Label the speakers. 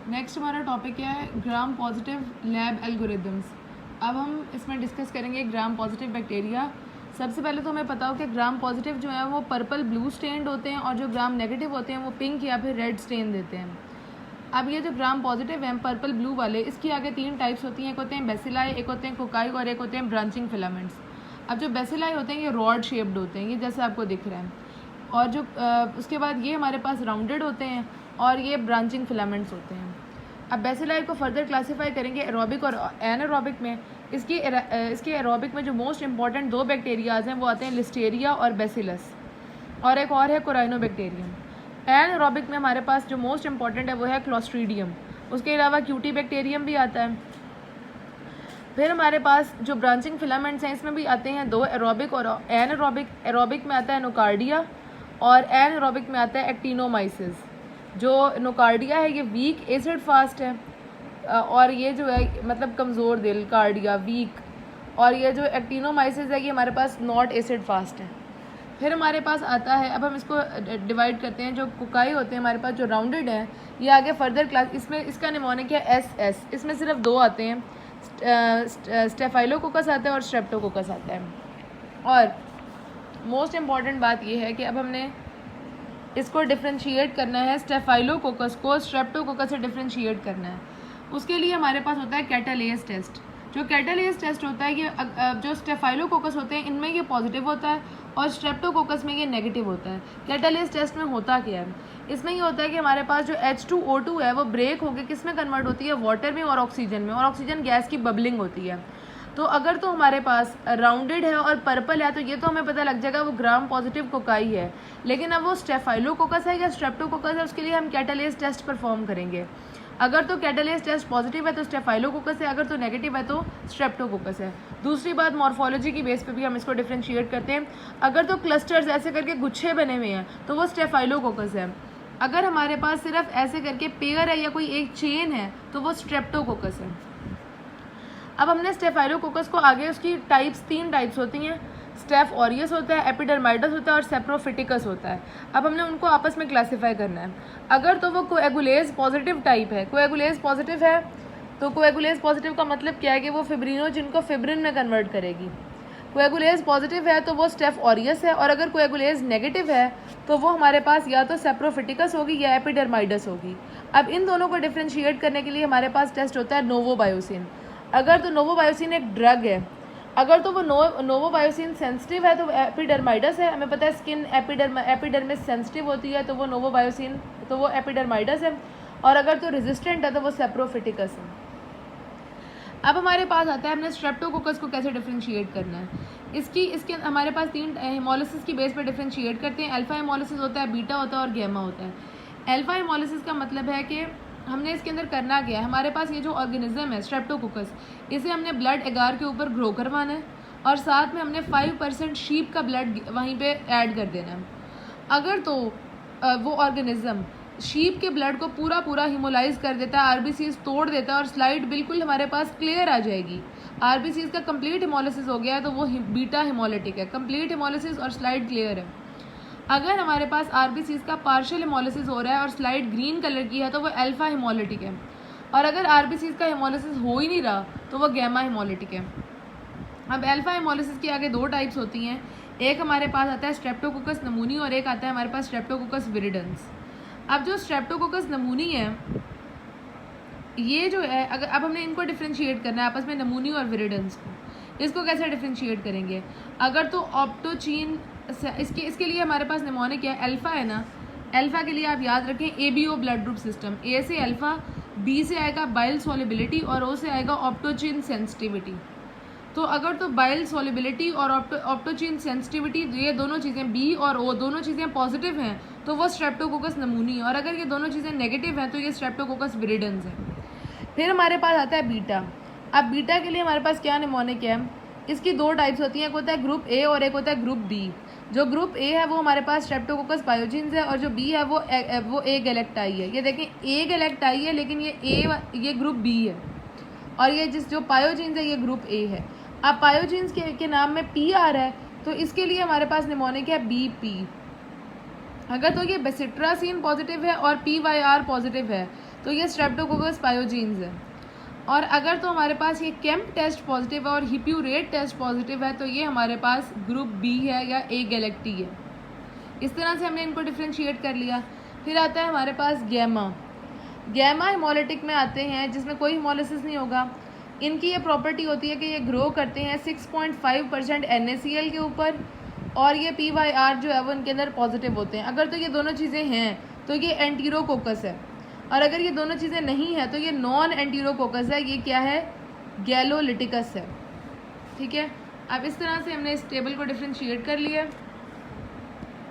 Speaker 1: Next हमारा topic है gram positive lab algorithms. अब हम इसमें डिस्कस करेंगे ग्राम पॉजिटिव बैक्टीरिया। सबसे पहले तो हमें पता हो कि ग्राम पॉजिटिव जो है वो पर्पल ब्लू स्टेन्ड होते हैं और जो ग्राम नेगेटिव होते हैं वो पिंक या फिर रेड स्टेन देते हैं। अब ये जो ग्राम पॉजिटिव हैं पर्पल ब्लू वाले, इसकी आगे 3 टाइप्स होती हैं। एक होते हैं बेसिलाई, एक होते हैं कोकाई और एक होते हैं ब्रांचिंग फिलामेंट्स। अब जो बेसिलाई होते हैं ये रॉड शेप्ड होते हैं, ये जैसे आपको दिख रहा है। और जो उसके बाद ये हमारे पास राउंडेड होते हैं और ये ब्रांचिंग फिलामेंट्स होते हैं। अब बेसिलाई को फर्दर क्लासीफाई करेंगे एरोबिक और एनारोबिक में। इसके एरोबिक में जो मोस्ट इंपॉर्टेंट 2 बैक्टीरियाज हैं वो आते हैं लिस्टेरिया और बेसिलस, और एक और है कोराइनोबैक्टीरियम। एनारोबिक में हमारे पास जो मोस्ट इंपॉर्टेंट है वो है क्लोस्ट्रीडियम। उसके अलावा क्यूटी बैक्टीरियम भी आता है। फिर हमारे पास जो ब्रांचिंग फिलामेंट्स हैं इसमें भी आते हैं 2 एरोबिक और एनारोबिक। एरोबिक में आता है नोकार्डिया और एनारोबिक में आता है एक्टिनोमाइसिस। जो नोकार्डिया है ये वीक एसिड फास्ट है और ये जो है मतलब कमज़ोर दिल कार्डिया वीक, और ये जो एक्टिनोमाइसिस है ये हमारे पास नॉट एसिड फास्ट है। फिर हमारे पास आता है, अब हम इसको डिवाइड करते हैं, जो कोकाई होते हैं हमारे पास जो राउंडेड हैं ये आगे फर्दर क्लास, इसमें इसका निमोनिक है एस। इसमें सिर्फ 2 आते हैं, स्टेफाइलोकोकस आता है और स्ट्रेप्टोकोकस आता है। और मोस्ट इम्पॉर्टेंट बात यह है कि अब हमने इसको डिफ्रेंशिएट करना है, स्टेफाइलोकोकस को स्ट्रेप्टोकोकस से डिफ्रेंशिएट करना है। उसके लिए हमारे पास होता है कैटालेस टेस्ट। जो कैटालेस टेस्ट होता है ये जो स्टेफाइलोकोकस होते हैं इनमें ये पॉजिटिव होता है और स्ट्रेप्टोकोकस में ये नेगेटिव होता है। कैटालेस टेस्ट में होता क्या है, इसमें ये होता है कि हमारे पास जो H2O2 है वो ब्रेक होकर किस में कन्वर्ट होती है, वाटर में और ऑक्सीजन में, और ऑक्सीजन गैस की बबलिंग होती है। तो अगर तो हमारे पास राउंडेड है और पर्पल है तो ये तो हमें पता लग जाएगा वो ग्राम पॉजिटिव कोकाई है। लेकिन अब वो स्टेफाइलोकोकस है या स्ट्रेप्टोकोकस है उसके लिए हम कैटालेस टेस्ट परफॉर्म करेंगे। अगर तो कैटालेस टेस्ट पॉजिटिव है तो स्टेफाइलोकोकस है, अगर तो नेगेटिव है तो स्ट्रेप्टोकोकस है। दूसरी बात, मॉर्फोलॉजी की बेस पे भी हम इसको डिफ्रेंशिएट करते हैं। अगर तो क्लस्टर्स ऐसे करके गुच्छे बने हुए हैं तो वो स्टेफाइलोकोकस है। अगर हमारे पास सिर्फ ऐसे करके पेयर है या कोई एक चेन है तो वो स्ट्रेप्टोकोकस है। अब हमने स्टेफाइलोकोकस को आगे उसकी टाइप्स 3 टाइप्स होती हैं, स्टेफ ऑरियस होता है, एपिडर्माइडस होता है और सेप्रोफिटिकस होता है। अब हमने उनको आपस में क्लासीफाई करना है। अगर तो वो कोएगुलेज पॉजिटिव टाइप है, कोएगुलेज पॉजिटिव है तो कोएगुलेज पॉजिटिव का मतलब क्या है कि वो फिब्रिनोजिन को फिब्रिन में कन्वर्ट करेगी। कोएगुलेज पॉजिटिव है तो वो स्टेफ ऑरियस है, और अगर कोएगुलेज नेगेटिव है तो वो हमारे पास या तो सेप्रोफिटिकस होगी या एपिडर्माइडस होगी। अब इन दोनों को डिफ्रेंशिएट करने के लिए हमारे पास टेस्ट होता है नोवोबायोसिन। अगर तो नोवोबायोसिन एक ड्रग है, अगर तो वो नोवोबायोसिन सेंसिटिव है तो एपिडर्माइडस है। हमें पता है स्किन एपिडर्मिस सेंसिटिव होती है तो वो नोवोबायोसिन, तो वो एपिडर्माइडस है। और अगर तो रेजिस्टेंट है तो वो सेप्रोफिटिकस है। अब हमारे पास आता है हमने स्ट्रेप्टोकोकस को कैसे डिफ्रेंशिएट करना है। इसके हमारे पास 3 हेमोलिसिस की बेस पर डिफ्रेंशिएट करते हैं। अल्फा हेमोलिसिस होता है, बीटा होता है और गैमा होता है। अल्फा हेमोलिसिस का मतलब है कि हमने इसके अंदर करना क्या है, हमारे पास ये जो ऑर्गेनिज्म है स्ट्रेप्टोकोकस, इसे हमने ब्लड एगार के ऊपर ग्रो करवाना है और साथ में हमने 5% शीप का ब्लड वहीं पे ऐड कर देना है। अगर तो वो ऑर्गेनिज्म शीप के ब्लड को पूरा हिमोलाइज कर देता है, आरबीसीज तोड़ देता है और स्लाइड बिल्कुल हमारे पास क्लियर आ जाएगी, आरबीसीज का कंप्लीट हिमोलिसिस हो गया है तो वो बीटा हिमोलिटिक है, कंप्लीट हिमोलिसिस और स्लाइड क्लियर है। अगर हमारे पास आरबीसीज का पार्शियल हिमोलिसिस हो रहा है और स्लाइड ग्रीन कलर की है तो वो अल्फा हिमोलिटिक है, और अगर आरबीसीज का हिमोलिसिस हो ही नहीं रहा तो वो गैमा हिमोलिटिक है। अब अल्फा हिमोलिसिस की आगे 2 टाइप्स होती हैं, एक हमारे पास आता है स्ट्रेप्टोकोकस नमूनी और एक आता है हमारे पास स्ट्रेप्टोकोकस विरिडेंस। अब जो स्ट्रेप्टोकोकस नमूनी है ये जो है, अगर अब हमने इनको डिफ्रेंशिएट करना है आपस में, नमूनी और विरिडेंस को, इसको कैसे डिफ्रेंशिएट करेंगे। अगर तो ऑप्टोचीन, इसके लिए हमारे पास निमोनिक है, अल्फा है ना, अल्फा के लिए आप याद रखें ABO blood group system, A से अल्फा, B से आएगा बाइल सॉल्युबिलिटी और O से आएगा ऑप्टोचीन सेंसिटिविटी। तो अगर तो बाइल सॉल्युबिलिटी और ऑप्टोचीन सेंसिटिविटी, ये दोनों चीज़ें B और O दोनों चीज़ें पॉजिटिव हैं तो वो स्ट्रेप्टोकोकस नमूनी है, और अगर ये दोनों चीज़ें नेगेटिव हैं तो ये स्ट्रेप्टोकोकस विरिडेंस है। फिर हमारे पास आता है बीटा। अब बीटा के लिए हमारे पास क्या निमोनिक है, इसकी 2 टाइप्स होती हैं, एक होता है ग्रुप A और एक होता है ग्रुप B। जो ग्रुप A है वो हमारे पास स्ट्रेप्टोकोकस पायोजीन्स है और जो B है वो A गैलेक्टाई है। ये देखें A गैलेक्टाई है लेकिन ये ग्रुप B है, और ये जो पायोजीन्स है ये ग्रुप A है। अब पायोजीन्स के नाम में P आ रहा है तो इसके लिए हमारे पास निमोनिक है BP। अगर तो ये बेसिट्रासिन पॉजिटिव है और PYR पॉजिटिव है तो ये स्ट्रेप्टोकोकस पायोजीन्स है। और अगर तो हमारे पास ये केम्प टेस्ट पॉजिटिव है और हिप्यूरेट टेस्ट पॉजिटिव है तो ये हमारे पास ग्रुप बी है या ए गैलेक्टी है। इस तरह से हमने इनको डिफ्रेंशिएट कर लिया। फिर आता है हमारे पास गैमा। गैमा हिमोलिटिक में आते हैं जिसमें कोई हिमोलिसिस नहीं होगा। इनकी ये प्रॉपर्टी होती है कि ये ग्रो करते हैं 6.5% NaCl के ऊपर और ये PyR जो है वो इनके अंदर पॉजिटिव होते हैं। अगर तो ये दोनों चीज़ें हैं तो ये एंटीरोकोकस है, और अगर ये दोनों चीज़ें नहीं है तो ये नॉन एंटीरोकोकस है। ये क्या है? गैलोलिटिकस है। ठीक है, अब इस तरह से हमने इस टेबल को डिफ्रेंशिएट कर लिया।